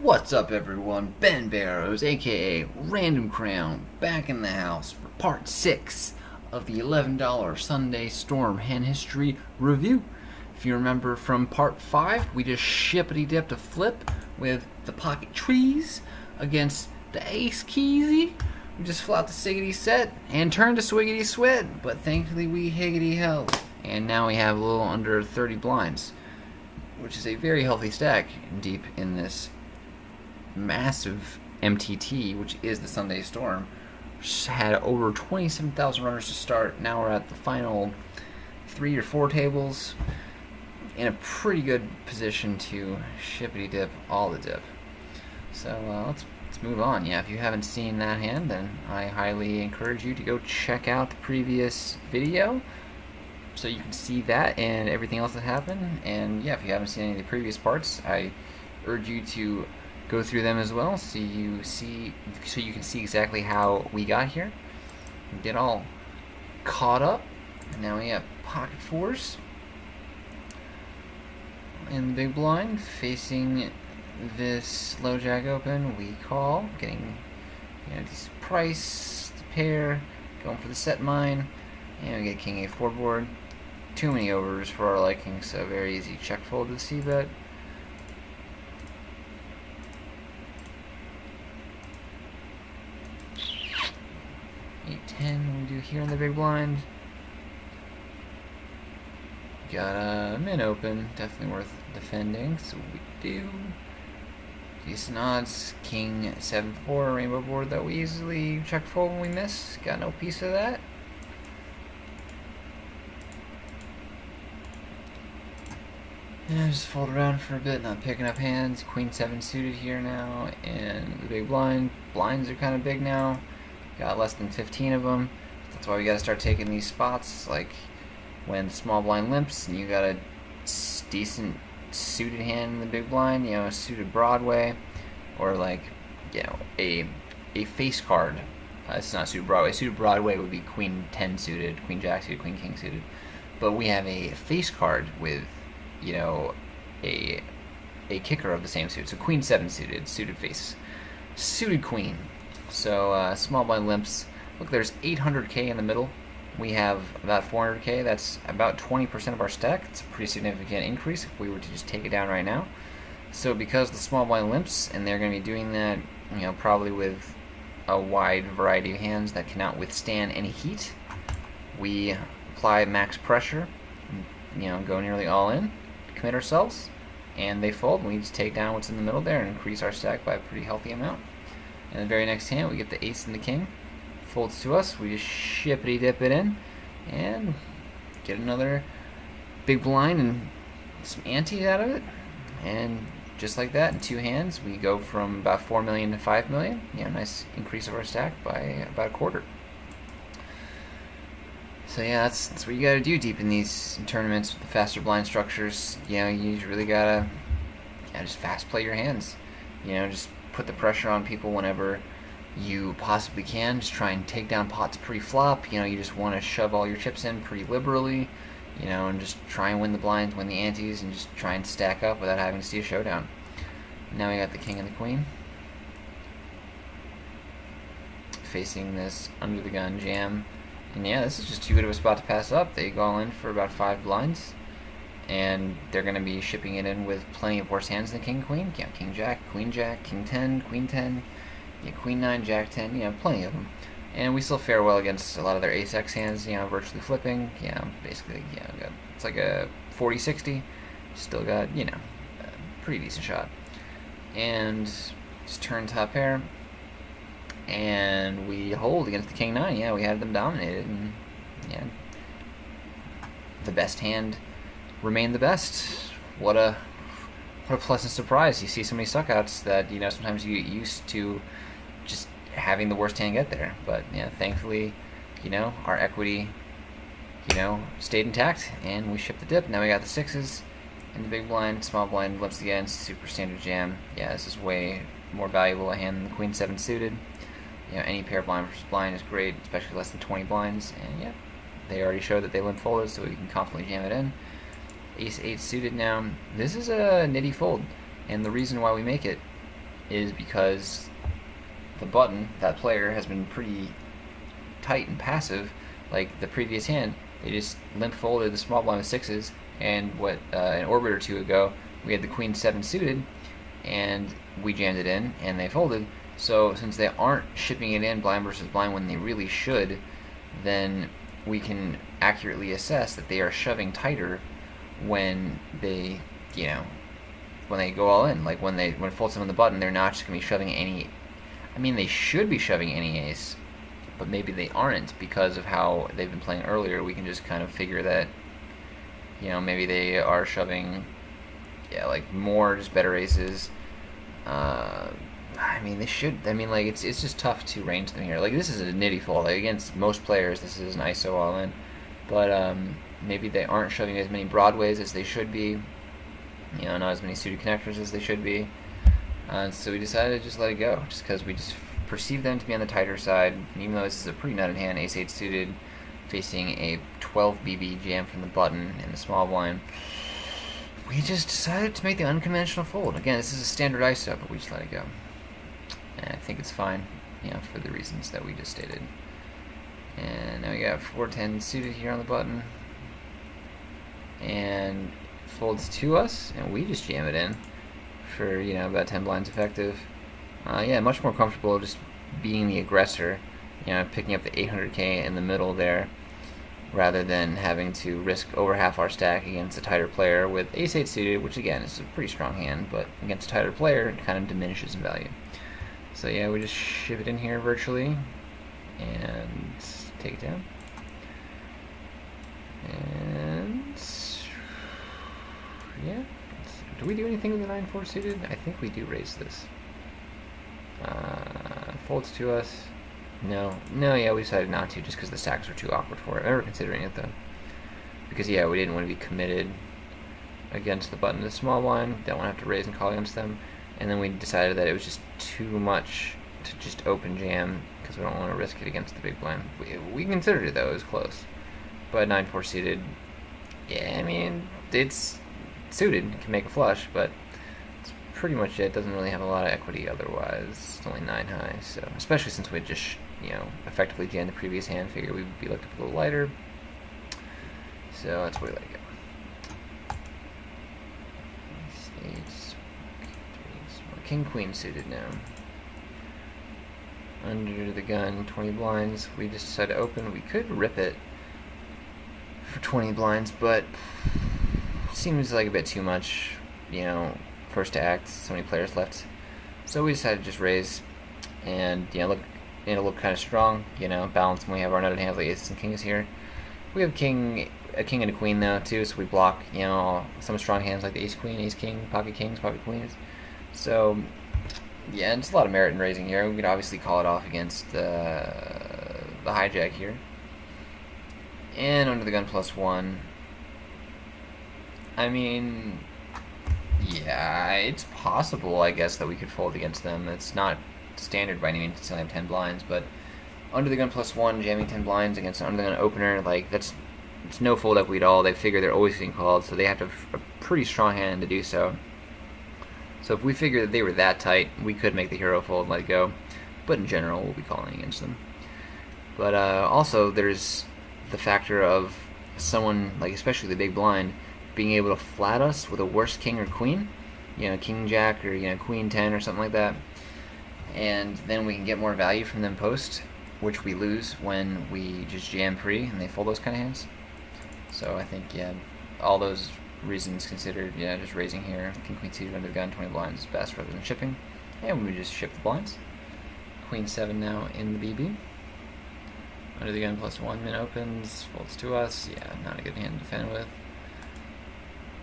What's up, everyone? Ben Barrows, aka Random Crown, back in the house for part 6 of the $11 Sunday Storm hand history review. If you remember from part 5, we just shippity-dipped a flip with the pocket trees against the ace keysy. We just flat the siggity set and turned to swiggity swit, but thankfully we higgity held. And now we have a little under 30 blinds, which is a very healthy stack deep in this massive MTT, which is the Sunday Storm. Had over 27,000 runners to start. Now we're at the final 3 or 4 tables in a pretty good position to shippity dip all the dip. So let's move on. Yeah, if you haven't seen that hand, then I highly encourage you to go check out the previous video so you can see that and everything else that happened. And yeah, if you haven't seen any of the previous parts, I urge you to go through them as well, so you can see exactly how we got here and get all caught up. And now we have pocket fours in the big blind facing this low jack open. We call, getting this price, the pair, going for the set mine, and we get king a4 board. Too many overs for our liking, so very easy check fold to the c-bet. We do here in the big blind. Got a min open, definitely worth defending, so we do. Decent odds, king 7-4 rainbow board that we easily check fold when we miss. Got no piece of that. And just fold around for a bit, not picking up hands. Queen 7 suited here now, and the big blind. Blinds are kind of big now. Got less than 15 of them. That's why we gotta start taking these spots, like when the small blind limps and you got a decent suited hand in the big blind, a suited Broadway, or like, a face card. It's not suited Broadway. Suited Broadway would be queen 10 suited, queen jack suited, queen king suited. But we have a face card with, a kicker of the same suit. So queen 7 suited face, suited queen. So small blind limps. Look, there's 800k in the middle. We have about 400k. That's about 20% of our stack. It's a pretty significant increase if we were to just take it down right now. So because the small blind limps, and they're going to be doing that, probably with a wide variety of hands that cannot withstand any heat, we apply max pressure, go nearly all in, commit ourselves, and they fold. We just take down what's in the middle there and increase our stack by a pretty healthy amount. And the very next hand, we get the ace and the king. Folds to us. We just shippity dip it in and get another big blind and some ante out of it. And just like that, in 2 hands, we go from about 4 million to 5 million. Nice increase of our stack by about a quarter. So yeah, that's what you gotta do deep in these tournaments with the faster blind structures. You really gotta just fast play your hands. Just put the pressure on people whenever you possibly can. Just try and take down pots pre-flop. You just want to shove all your chips in pretty liberally, and just try and win the blinds, win the antes, and just try and stack up without having to see a showdown. Now we got the king and the queen facing this under the gun jam. And yeah, this is just too good of a spot to pass up. They go all in for about 5 blinds. And they're going to be shipping it in with plenty of worse hands than king, queen. King jack, king 10, queen 10, queen 9, jack 10, plenty of them. And we still fare well against a lot of their ace-x hands, virtually flipping. Basically, it's like a 40-60. Still got, a pretty decent shot. And just turn top pair. And we hold against the king 9. We had them dominated. And, the best hand remain the best. What a pleasant surprise. You see so many suckouts that sometimes you get used to just having the worst hand get there, but thankfully our equity stayed intact and we shipped the dip. Now we got the 6s in the big blind, small blind limps again, super standard jam. This is way more valuable a hand than the queen 7 suited. Any pair blind versus blind is great, especially less than 20 blinds, and they already showed that they limp folded, so we can confidently jam it in. Ace 8 suited now. This is a nitty fold, and the reason why we make it is because the button, that player, has been pretty tight and passive. Like the previous hand, they just limp folded the small blind with sixes, and an orbit or two ago, we had the queen seven suited, and we jammed it in, and they folded. So since they aren't shipping it in blind versus blind when they really should, then we can accurately assess that they are shoving tighter when they, when they go all in. Like when it folds them on the button, they're not just gonna be shoving any. I mean, they should be shoving any ace, but maybe they aren't because of how they've been playing earlier. We can just kind of figure that, maybe they are shoving, like more, just better aces. I mean, they should. I mean, like it's just tough to range them here. Like this is a nitty fold. Like against most players, this is an ISO all in, but maybe they aren't shoving as many broadways as they should be. Not as many suited connectors as they should be. So we decided to just let it go, just because we just perceive them to be on the tighter side. And even though this is a pretty nutted hand, ace eight suited, facing a 12 BB jam from the button in the small blind, we just decided to make the unconventional fold. Again, this is a standard ISO, but we just let it go. And I think it's fine, for the reasons that we just stated. And now we got 410 suited here on the button, and folds to us, and we just jam it in for about 10 blinds effective. Much more comfortable just being the aggressor, picking up the 800k in the middle there, rather than having to risk over half our stack against a tighter player with ace eight suited, which again is a pretty strong hand, but against a tighter player it kind of diminishes in value. So yeah, we just ship it in here virtually and take it down. And yeah, do we do anything with the 9-4 suited? I think we do raise this. Folds to us. No, yeah, we decided not to just because the stacks were too awkward for it. I remember considering it though, because yeah, we didn't want to be committed against the button of the small blind. Don't want to have to raise and call against them. And then we decided that it was just too much to just open jam because we don't want to risk it against the big blind. We considered it though; it was close. But 9-4 suited, yeah, I mean it's suited, it can make a flush, but it's pretty much it. It doesn't really have a lot of equity otherwise. It's only 9 high, so especially since we just effectively jammed the previous hand, figure we'd be looked up a little lighter. So that's where we let it go. King queen suited now. Under the gun, 20 blinds. We just decided to open. We could rip it for 20 blinds, but seems like a bit too much. First to act, so many players left. So we decided to just raise, and look kind of strong. Balance when we have our nutted hands like aces and kings here. We have a king and a queen though too, so we block some strong hands like the ace queen, ace king, pocket kings, pocket queens. So, yeah, and it's a lot of merit in raising here. We could obviously call it off against the hijack here. And under the gun +1. I mean, yeah, it's possible, I guess, that we could fold against them. It's not standard by any means to only have 10 blinds, but under the gun +1, jamming 10 blinds against an under the gun opener, like, it's no fold equity at all. They figure they're always getting called, so they have to have a pretty strong hand to do so. So if we figure that they were that tight, we could make the hero fold and let it go. But in general, we'll be calling against them. But also, there's the factor of someone, like especially the big blind, being able to flat us with a worse king or queen. King jack or queen 10 or something like that. And then we can get more value from them post, which we lose when we just jam free and they fold those kind of hands. So I think, yeah, all those reasons considered, just raising here, king queen suited under the gun, 20 blinds is best rather than shipping. And we just ship the blinds. Queen 7 now in the BB. Under the gun +1, min opens, folds to us. Yeah, not a good hand to defend with.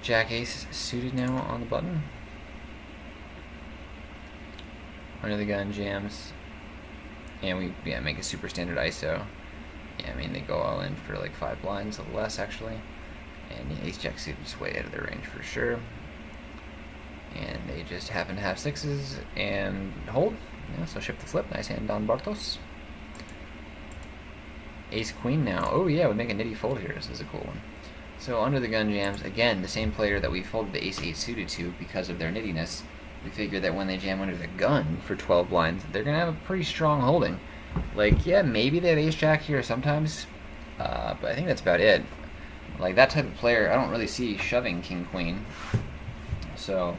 Jack ace suited now on the button. Under the gun jams. And we make a super standard ISO. Yeah, I mean they go all in for like 5 blinds, a little less actually. And the ace jack suited is way out of their range for sure. And they just happen to have 6s and hold. So ship the flip. Nice hand, Don Bartos. Ace queen now. Oh yeah, we make a nitty fold here. This is a cool one. So under the gun jams, again, the same player that we folded the ace 8 suited to because of their nittiness. we figure that when they jam under the gun for 12 blinds, they're going to have a pretty strong holding. Like, yeah, maybe they have ace-jack here sometimes, but I think that's about it. Like, that type of player, I don't really see shoving king-queen. So,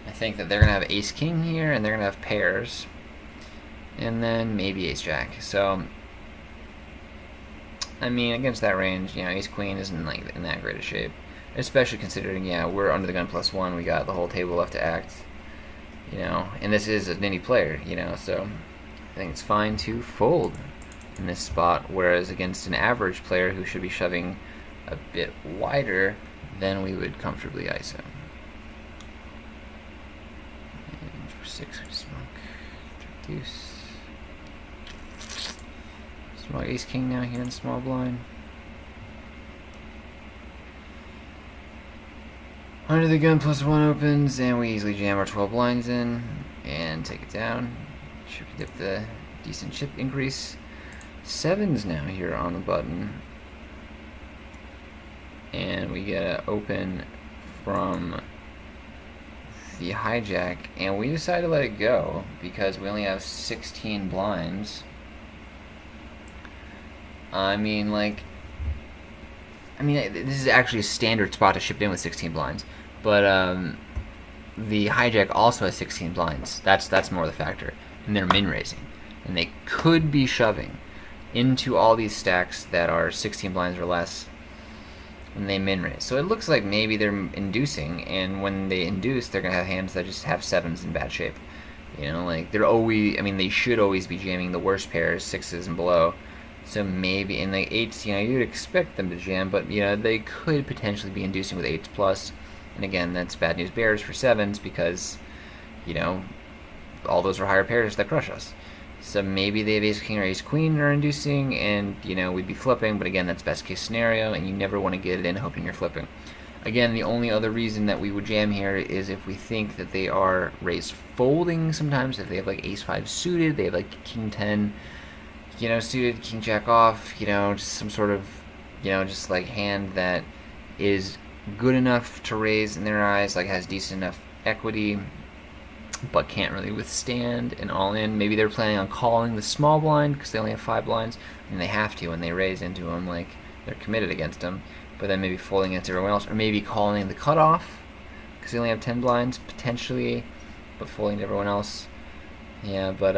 I think that they're going to have ace-king here, and they're going to have pairs. And then maybe ace-jack. So, I mean, against that range, you know, ace-queen isn't, like, in that great a shape. Especially considering, yeah, we're under the gun +1, we got the whole table left to act. You know, and this is a nitty player, you know, so I think it's fine to fold in this spot, whereas against an average player who should be shoving a bit wider, then we would comfortably ISO. And for 6, we smoke deuce. Small ace-king now here in small blind. Under the gun +1 opens, and we easily jam our 12 blinds in and take it down. Should dip the decent chip increase. 7's now here on the button. And we get an open from the hijack, and we decide to let it go because we only have 16 blinds. I mean, this is actually a standard spot to ship in with 16 blinds, but the hijack also has 16 blinds. That's more the factor, and they're min raising, and they could be shoving into all these stacks that are 16 blinds or less, and they min raise. So it looks like maybe they're inducing, and when they induce, they're gonna have hands that just have 7s in bad shape. You know, like they're always. I mean, they should always be jamming the worst pairs, 6s and below. So maybe in the 8s, you know, you'd expect them to jam, but you know, they could potentially be inducing with 8s plus. And again, that's bad news bears for 7s because, you know, all those are higher pairs that crush us. So maybe they have ace king or ace queen are inducing, and you know, we'd be flipping, but again, that's best case scenario, and you never want to get it in hoping you're flipping. Again, the only other reason that we would jam here is if we think that they are raised folding sometimes, if they have like ace 5 suited, they have like king 10, you know, suited, king jack off, you know, just some sort of, you know, just like hand that is good enough to raise in their eyes, like has decent enough equity, but can't really withstand an all-in. Maybe they're planning on calling the small blind because they only have 5 blinds, and they have to when they raise into them, like they're committed against them, but then maybe folding against everyone else, or maybe calling the cutoff because they only have 10 blinds, potentially, but folding to everyone else. Yeah, but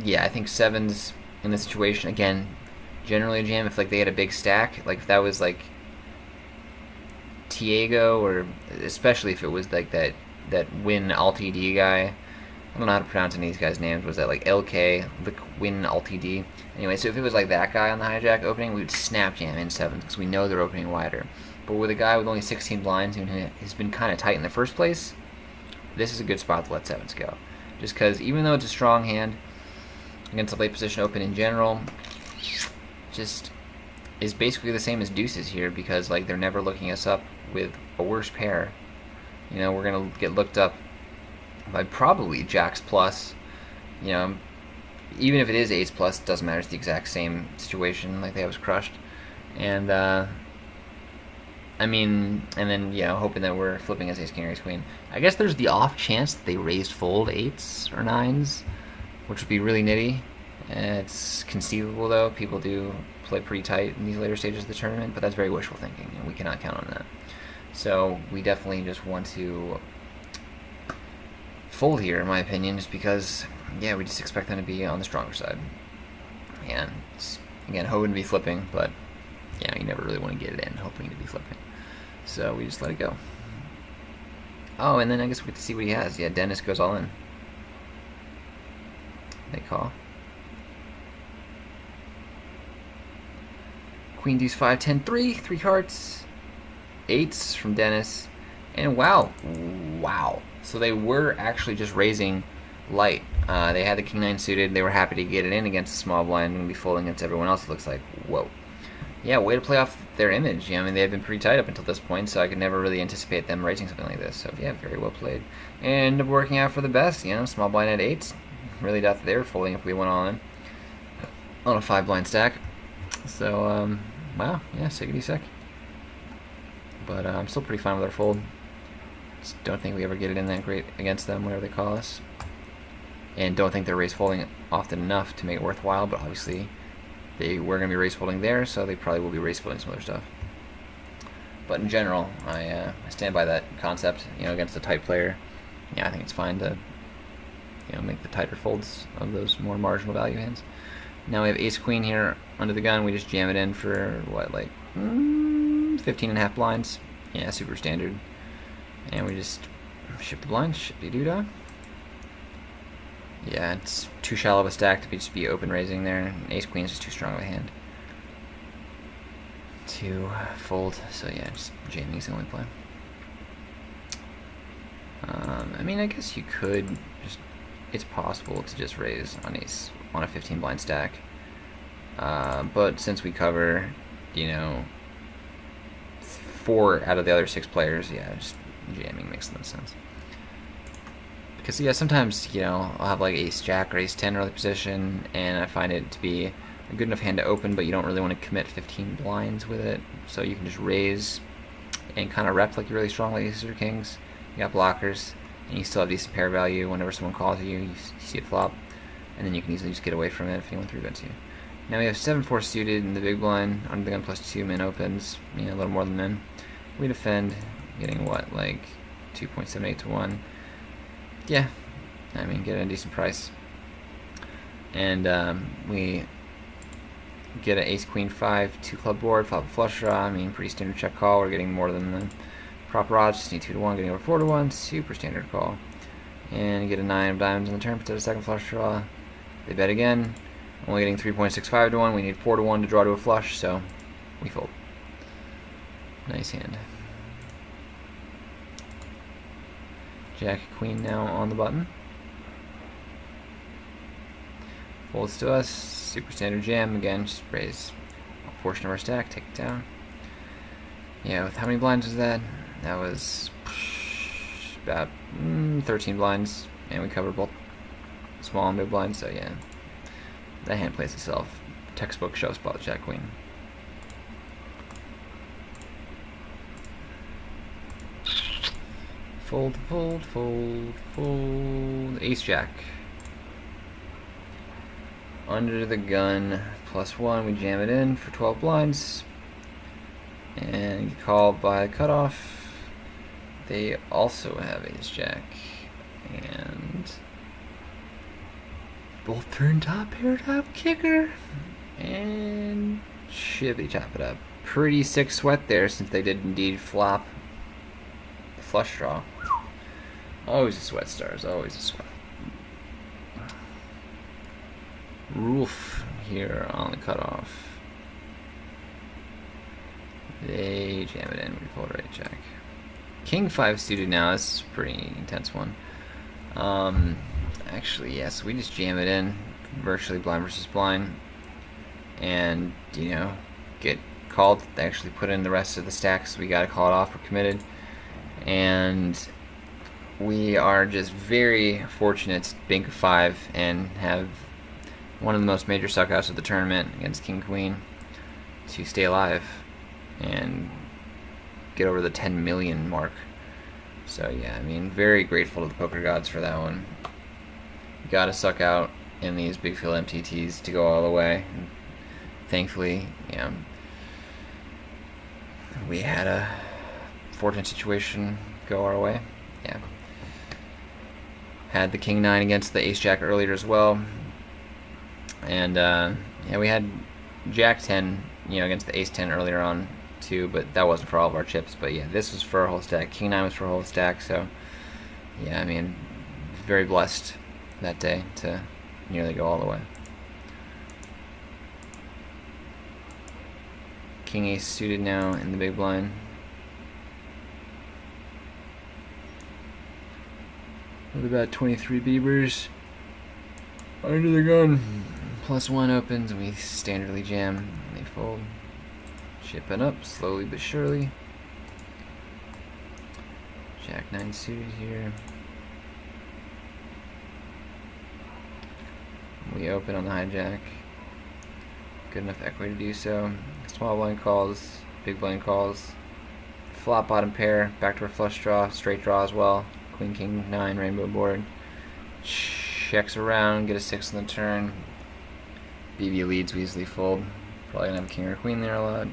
yeah, I think 7's in this situation, again, generally a jam if like they had a big stack, like if that was like Tiago, or especially if it was like that Win LTD guy. I don't know how to pronounce any of these guys' names. Was that like LK, the Win LTD? Anyway, so if it was like that guy on the hijack opening, we would snap jam in 7s because we know they're opening wider. But with a guy with only 16 blinds who has been kind of tight in the first place, this is a good spot to let 7s go. Just because even though it's a strong hand against the late position open in general, just is basically the same as deuces here because like they're never looking us up with a worse pair. You know, we're gonna get looked up by probably jacks plus. You know, even if it is ace plus, it doesn't matter. It's the exact same situation. Like they have us crushed, and I mean, and then you know, hoping that we're flipping as ace king or ace queen. I guess there's the off chance that they raised fold 8s or 9s, which would be really nitty. It's conceivable though. People do play pretty tight in these later stages of the tournament, but that's very wishful thinking, and we cannot count on that. So we definitely just want to fold here, in my opinion, just because, yeah, we just expect them to be on the stronger side. And again, hoping to be flipping, but yeah, you never really want to get it in hoping to be flipping. So we just let it go. Oh, and then I guess we get to see what he has. Yeah, Dennis goes all in. They call. Queen deuce 5 10 3, 3 hearts. 8s from Dennis, and wow, so they were actually just raising light. They had the king 9 suited, they were happy to get it in against the small blind and be folding against everyone else. It looks like, whoa, yeah, way to play off their image. Yeah, I mean, they've been pretty tight up until this point, so I could never really anticipate them raising something like this. So yeah, very well played, and working out for the best. You know, small blind at 8s, really doubt they were folding if we went all in on a 5 blind stack. So wow, yeah, sickety sick. But I'm still pretty fine with our fold. Just don't think we ever get it in that great against them, whatever they call us. And don't think they're raise folding often enough to make it worthwhile, but obviously they were going to be raise folding there, so they probably will be raise folding some other stuff. But in general, I stand by that concept. Against a tight player, I think it's fine to make the tighter folds of those more marginal value hands. Now we have ace queen here under the gun. We just jam it in for what, like 15.5 blinds. Yeah, super standard. And we just ship the blinds, ship the doodah. Yeah, it's too shallow of a stack to just be open raising there. Ace queen is just too strong of a hand to fold. So yeah, just jamming is the only play. I mean, I guess you could just. It's possible to just raise on ace on a 15 blind stack, but since we cover, 4 out of the other 6 players, yeah, just jamming makes no sense. Because yeah, sometimes I'll have like ace jack or ace 10 early position, and I find it to be a good enough hand to open, but you don't really want to commit 15 blinds with it, so you can just raise and kind of rep like you're really strong like aces or kings. You got blockers, and you still have decent pair value. Whenever someone calls you see it flop, and then you can easily just get away from it if anyone 3-bets you. Now we have 7-4 suited in the big blind, under the gun +2, min opens, a little more than min. We defend, getting what, like 2.78 to 1. Yeah, I mean, get a decent price. And we get an ace queen 5, 2 club board, flop a flush draw. I mean, pretty standard check call. We're getting more than the proper odds, just need 2 to 1, getting over 4 to 1, super standard call. And get a 9 of diamonds on the turn, puts out a second flush draw. They bet again, only getting 3.65 to 1. We need 4 to 1 to draw to a flush, so we fold. Nice hand. Jack queen now on the button. Folds to us, super standard jam. Again, just raise a portion of our stack, take it down. Yeah, with how many blinds was that? That was about 13 blinds, and we covered both small and big blinds, so yeah. That hand plays itself. Textbook shove spot jack queen. Fold, fold, fold, fold. Ace jack. Under the gun, +1, we jam it in for 12 blinds. And get called by cutoff. They also have ace jack. And both turn top, pair top, kicker. And shivvy chop it up. Pretty sick sweat there, since they did indeed flop the flush draw. Always a sweat, stars, always a sweat. Roof here on the cutoff. They jam it in, we fold right jack. King 5 suited now, this is a pretty intense one. Actually, yes, we just jam it in, virtually blind versus blind, and, get called. They actually put in the rest of the stacks, we gotta call it off, we're committed. And we are just very fortunate to bank a 5 and have one of the most major suckouts of the tournament against King Queen to stay alive and get over the 10 million mark. So yeah, I mean, very grateful to the poker gods for that one. Gotta suck out in these big field MTTs to go all the way. And thankfully, we had a fortunate situation go our way. Yeah. Had the King 9 against the Ace Jack earlier as well. And yeah, we had Jack 10, against the Ace 10 earlier on too, but that wasn't for all of our chips. But yeah, this was for our whole stack. King 9 was for a whole stack, so yeah, I mean, very blessed that day to nearly go all the way. King Ace suited now in the big blind. With about 23 beavers under the gun. +1 opens and we standardly jam and they fold. Chipping up slowly but surely. Jack 9 suited here. We open on the hijack. Good enough equity to do so. Small blind calls, big blind calls. flop bottom pair, backdoor flush draw, straight draw as well. Queen, king, 9, rainbow board. Checks around, get a 6 on the turn. BB leads, we easily fold. Probably gonna have a king or a queen there a lot,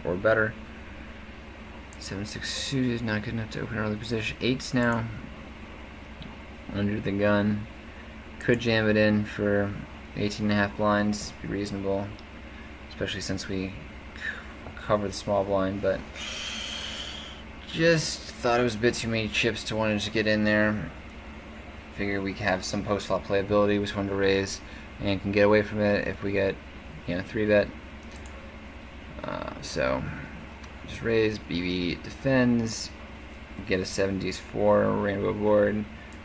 or better. 7-6 suited, not good enough to open early position. 8s now, under the gun. Could jam it in for 18.5 blinds, be reasonable, especially since we cover the small blind, but just thought it was a bit too many chips to want to get in there. Figure we have some post-flop playability, we just wanted to raise and can get away from it if we get, 3-bet. So just raise, BB defends, get a 7-4 rainbow board.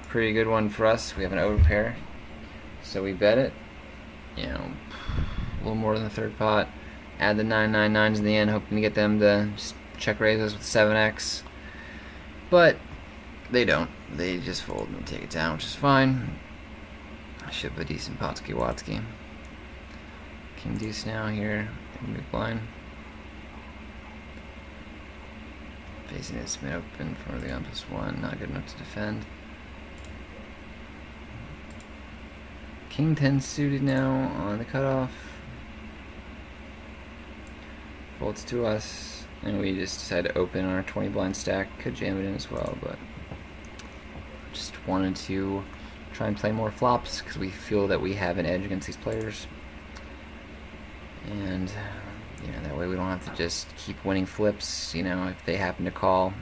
Pretty good one for us. We have an overpair, so we bet it. A little more than the third pot. Add the 9-9-9s in the end, hoping to get them to just check raise us with 7x. But they don't. They just fold and take it down, which is fine. Should have a decent Potsky Watsky. King deuce now here, big blind. Facing this mid open for the gun +1, not good enough to defend. King 10 suited now on the cutoff. Folds to us, and we just decide to open our 20 blind stack. Could jam it in as well, but just wanted to try and play more flops because we feel that we have an edge against these players. And that way we don't have to just keep winning flips, if they happen to call.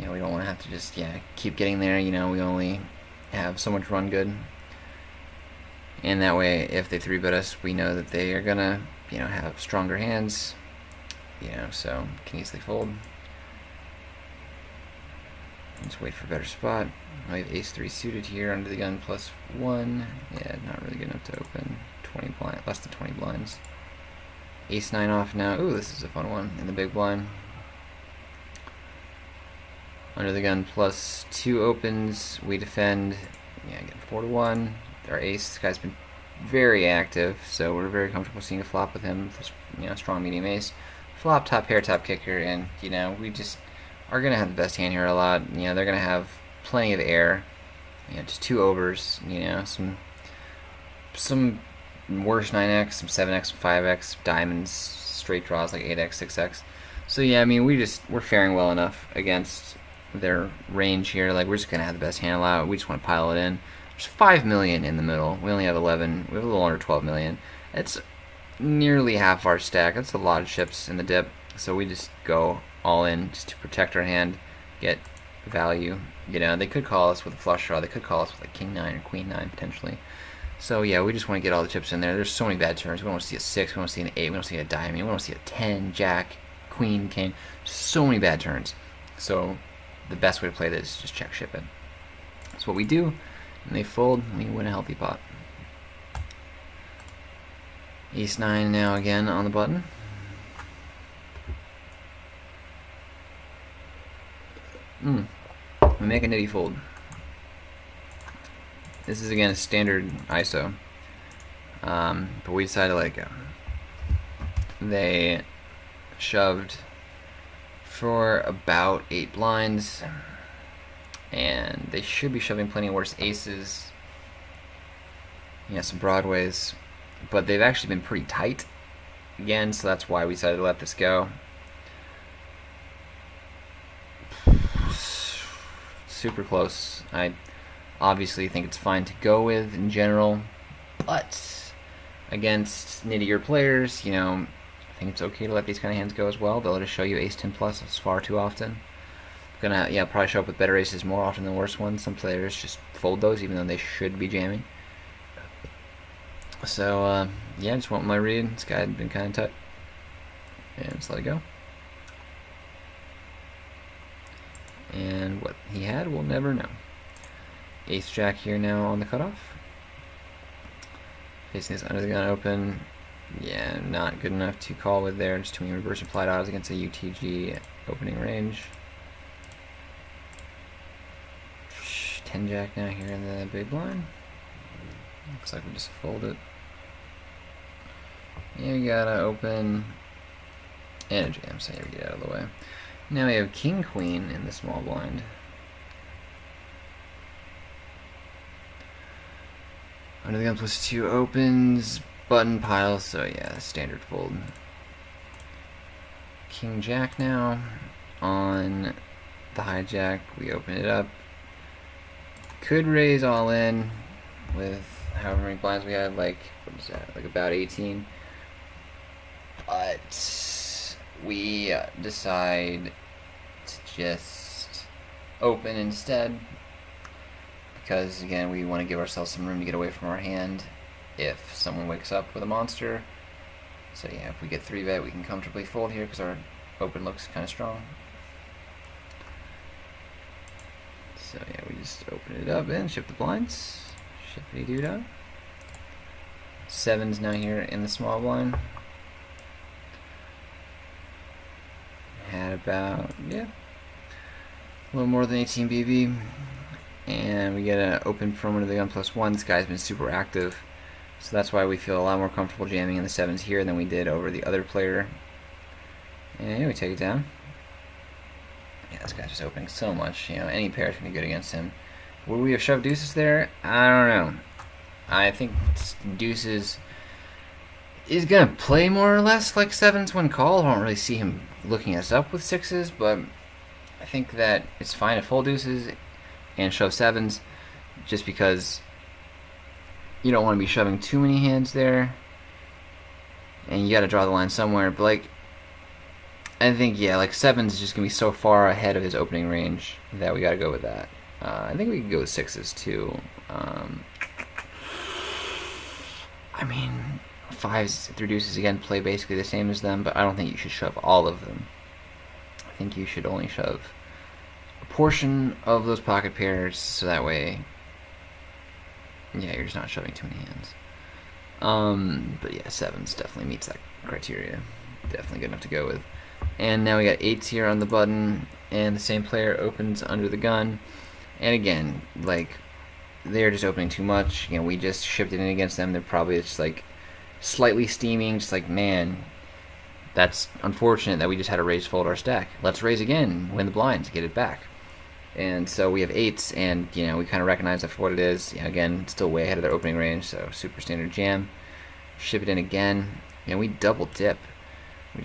We don't want to have to just, keep getting there, we only have so much run good. And that way, if they 3-bet us, we know that they are gonna, have stronger hands, so can easily fold. Let's wait for a better spot. I have ace-3 suited here under the gun +1. Yeah, not really good enough to open 20 blind, less than 20 blinds. Ace-9 off now. Ooh, this is a fun one in the big blind. Under the gun +2 opens. We defend. Get 4-1. Our ace, this guy's been very active, so we're very comfortable seeing a flop with him. Strong medium ace. Flop, top pair, top kicker, and we just are gonna have the best hand here a lot. They're gonna have plenty of air. Just 2 overs. Some worse 9x, some 7x, 5x, diamonds, straight draws like 8x, 6x. So we're faring well enough against their range here. Like, we're just gonna have the best hand a lot. We just want to pile it in. There's 5 million in the middle. We only have 11. We have a little under 12 million. It's nearly half our stack. That's a lot of chips in the dip. So we just go all in just to protect our hand, get value. They could call us with a flush draw. They could call us with like king 9 or queen 9 potentially. So we just want to get all the chips in there. There's so many bad turns. We don't want to see a 6. We don't want to see an 8. We don't want to see a diamond. We don't want to see a 10, jack, queen, king. So many bad turns. So the best way to play this is just check ship it. That's what we do. And they fold, and we win a healthy pot. Ace-9 now again on the button. We make a nitty fold. This is again a standard ISO, but we decided to let it go. They shoved for about 8 blinds, and they should be shoving plenty of worse aces. Some broadways, but they've actually been pretty tight again, so that's why we decided to let this go. Super close. I obviously think it's fine to go with in general, but against nittier players, I think it's okay to let these kind of hands go as well. They'll just show you ace 10 plus far too often. Gonna probably show up with better aces more often than worse ones. Some players just fold those even though they should be jamming. So just want my read. This guy had been kind of tight, and just let it go. And what he had, we'll never know. Ace jack here now on the cutoff. Facing this under the gun open. Not good enough to call with there. Just too many reverse implied odds against a UTG opening range. 10 jack now here in the big blind. Looks like we just fold it. We gotta open And a jam, so yeah, we get out of the way. Now we have king queen in the small blind. Under the gun +2 opens, button pile, so yeah, standard fold. King jack now. On the hijack, we open it up. Could raise all in with however many blinds we had, like, what is that, like about 18. But we decide to just open instead, because again, we want to give ourselves some room to get away from our hand if someone wakes up with a monster. So yeah, if we get 3-bet, we can comfortably fold here because our open looks kind of strong. So yeah, we just open it up and shift the blinds. Shiftity doo-dah. 7's now here in the small blind. Had about, yeah, a little more than 18 BB. And we get an open from under the gun +1. This guy's been super active, so that's why we feel a lot more comfortable jamming in the 7s here than we did over the other player. And we take it down. Yeah, this guy's just opening so much. You know, any pair is going to be good against him. Would we have shoved deuces there? I don't know. I think deuces is going to play more or less like 7s when called. I don't really see him looking us up with 6s, but I think that it's fine to fold deuces and shove 7s, just because you don't want to be shoving too many hands there, and you got to draw the line somewhere. But like, I think, yeah, like 7s is just gonna be so far ahead of his opening range that we got to go with that. I think we could go with 6s too. I mean, 5s through deuces again play basically the same as them, but I don't think you should shove all of them. I think you should only shove portion of those pocket pairs, so that way, yeah, you're just not shoving too many hands. But yeah, 7s definitely meets that criteria. Definitely good enough to go with. And now we got 8s here on the button, and the same player opens under the gun. And again, like, they're just opening too much. You know, we just shifted in against them. They're probably just like slightly steaming, just like, man, that's unfortunate that we just had to raise fold our stack. Let's raise again, win the blinds, get it back. And so we have 8s, and you know, we kind of recognize that for what it is. You know, again, still way ahead of their opening range, so super standard jam. Ship it in again, and we double dip. We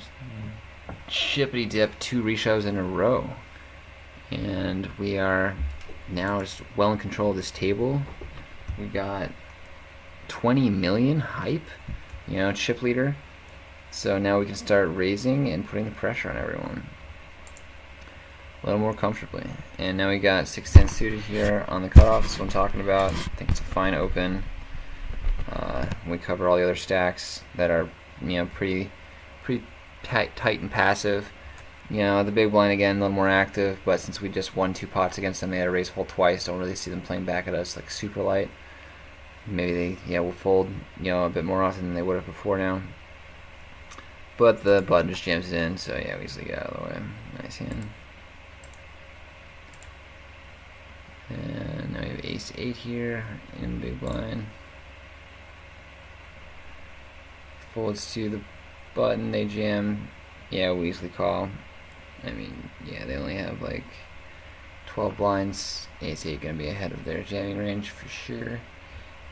shippity dip 2 reshoves in a row, and we are now just well in control of this table. We got 20 million hype, you know, chip leader. So now we can start raising and putting the pressure on everyone a little more comfortably. And now we got 6-10 suited here on the cutoff. That's what I'm talking about. I think it's a fine open. We cover all the other stacks that are, you know, pretty tight and passive. You know, the big blind again a little more active, but since we just won 2 pots against them, they had to raise fold twice. Don't really see them playing back at us like super light. Maybe they, will fold, you know, a bit more often than they would have before now. But the button just jams it in, so yeah, we easily get out of the way. Nice hand. And now we have ace-8 here in big blind. Folds to the button, they jam. Yeah, we easily call. I mean, yeah, they only have like 12 blinds. Ace-8 gonna be ahead of their jamming range for sure.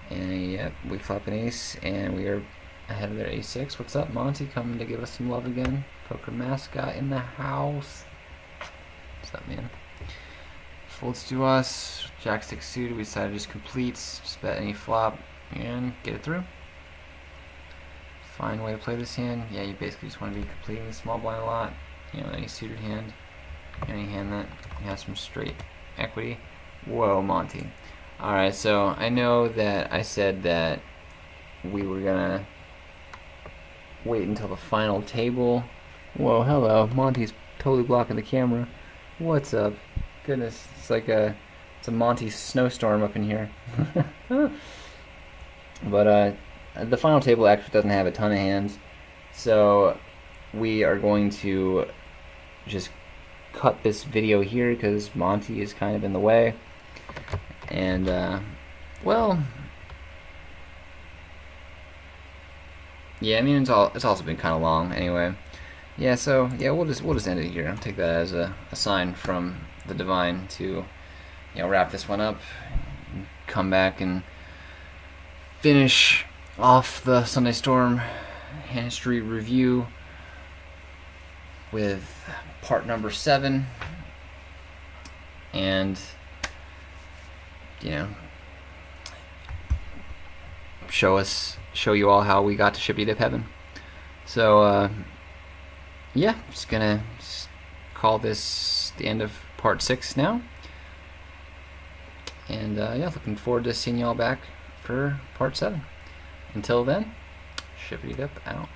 And yep, we flop an ace, and we are ahead of their ace-6. What's up, Monty? Coming to give us some love again. Poker mascot in the house. What's up, man? Folds to us. Jack-6 suited. We decided to just complete. Just bet any flop and get it through. Fine way to play this hand. Yeah, you basically just want to be completing the small blind a lot. You know, any suited hand, any hand that has some straight equity. Whoa, Monty. Alright, so I know that I said that we were gonna wait until the final table. Whoa, hello. Monty's totally blocking the camera. What's up? Goodness, it's like it's a Monty snowstorm up in here. But the final table actually doesn't have a ton of hands, so we are going to just cut this video here because Monty is kind of in the way. And well, yeah, I mean, it's also been kind of long anyway. yeah, so yeah, we'll just end it here. I'll take that as a sign from the divine to wrap this one up, come back and finish off the Sunday Storm hand history review with part number 7, and show you all how we got to Shippy Dip Heaven. So yeah, just gonna call this the end of part 6 now, and yeah, looking forward to seeing y'all back for part 7. Until then, Shippy Dip out.